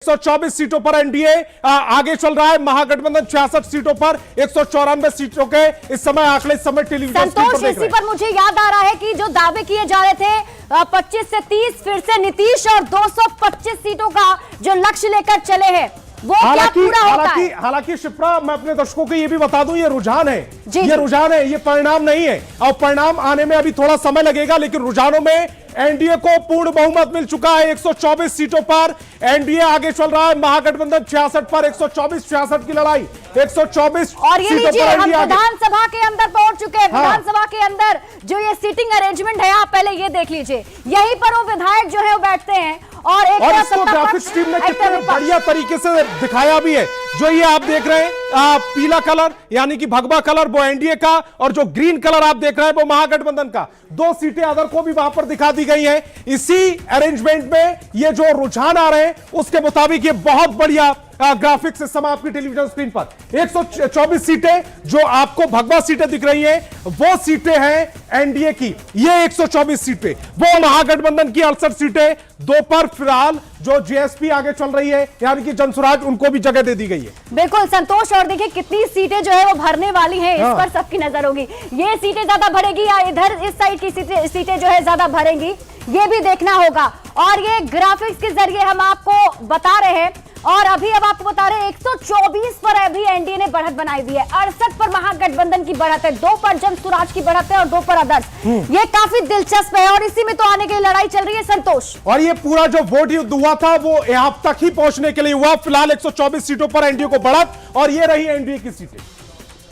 124 सीटों पर एनडीए आगे चल रहा है। महागठबंधन 66 सीटों पर 194 सीटों के इस समय आंकड़े इस समय टेलीविजन संतोष, इसी पर मुझे याद आ रहा है कि जो दावे किए जा रहे थे 25 से 30 फिर से नीतीश और 225 सीटों का जो लक्ष्य लेकर चले हैं वो क्या पूरा होता है? हालांकि शिप्रा, मैं अपने दर्शकों को यह भी बता दूं, ये रुझान है, ये रुझान है, ये परिणाम नहीं है। और परिणाम आने में अभी थोड़ा समय लगेगा, लेकिन रुझानों में एनडीए को पूर्ण बहुमत मिल चुका है। 124 सीटों पर एनडीए आगे चल रहा है। महागठबंधन 66 पर 124-66 की लड़ाई, 124 और ये लीजिए, हम विधानसभा के अंदर पहुंच चुके हैं। विधानसभा के अंदर जो ये सीटिंग अरेंजमेंट है, आप पहले ये देख लीजिए, यहीं पर वो विधायक जो है वो बैठते हैं और इसको ग्राफिक्स टीम ने कितने बढ़िया तरीके से दिखाया भी है। जो ये आप देख रहे हैं पीला कलर यानी कि भगवा कलर वो एनडीए का, और जो ग्रीन कलर आप देख रहे हैं वो महागठबंधन का। 2 सीटें अदर को भी वहां पर दिखा दी गई हैं। इसी अरेंजमेंट में ये जो रुझान आ रहे हैं उसके मुताबिक ये बहुत बढ़िया ग्राफिक्स इस समय आपकी टेलीविजन स्क्रीन पर 124 सीटें जो आपको भगवा सीटें दिख रही हैं वो सीटें हैं एनडीए की। ये 124 सीटें, वो महागठबंधन की 68 सीटें। 2 पर फिलहाल जो जेएसपी आगे चल रही है यानी कि जनसुराज, उनको भी जगह दे दी गई है। बिल्कुल संतोष, और देखिए कितनी सीटें जो है वो भरने वाली हैं, इस पर सबकी नजर होगी। ये सीटें ज्यादा भरेगी या इधर इस साइड की सीटें जो है ज्यादा भरेंगी, ये भी देखना होगा। और ये ग्राफिक्स के जरिए हम आपको बता रहे हैं। और अभी अब आपको बता रहे हैं 124 पर अभी एनडीए ने बढ़त बनाई हुई है, 68 पर महागठबंधन की बढ़त है, 2 पर जनसुराज की बढ़त है और 2 पर अदर्स। ये काफी दिलचस्प है और इसी में तो आने के लिए लड़ाई चल रही है संतोष। और ये पूरा जो वोट युद्ध हुआ था वो यहां तक ही पहुंचने के लिए हुआ। फिलहाल 124 सीटों पर एनडीए को बढ़त, और ये रही एनडीए की सीटें।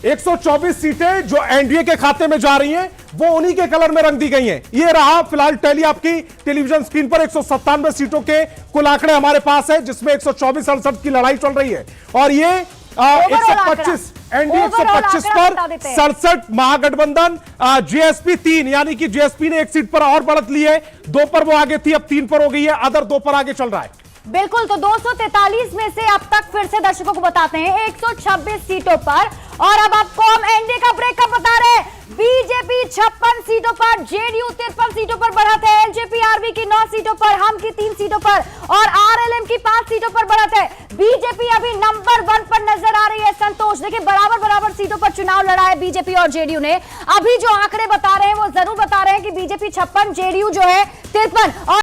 124 सीटें जो एनडीए के खाते में जा रही हैं वो उन्हीं के कलर में रंग दी गई हैं। ये रहा फिलहाल टैली आपकी टेलीविजन स्क्रीन पर। 197 सीटों के कुल आंकड़े हमारे पास है, जिसमें 124-68 की लड़ाई चल रही है। और ये 125 एनडीए 125 पर 67 महागठबंधन, जेएसपी 3 यानी कि जेएसपी ने 1 सीट पर और बढ़त ली है। 2 पर वो आगे थी, अब 3 पर हो गई है, अदर 2 पर आगे चल रहा है। बिल्कुल, तो 243 में से अब तक फिर से दर्शकों को बताते हैं 126 सीटों पर। और अब आपको हम एनडीए का ब्रेकअप बता रहे हैं। बीजेपी 56 सीटों पर, जेडीयू 53 सीटों पर बढ़त है, एलजेपी आरबी की 9 सीटों पर, हम की 3 सीटों पर और आरएलएम की 5 सीटों पर बढ़त है। बीजेपी अभी नंबर 1 पर नजर आ रही है संतोष। देखिए बराबर सीटों पर चुनाव लड़ा है बीजेपी और जेडीयू ने। अभी जो आंकड़े बता रहे हैं वो जरूर बता रहे हैं कि बीजेपी 56, जेडीयू जो है 53। और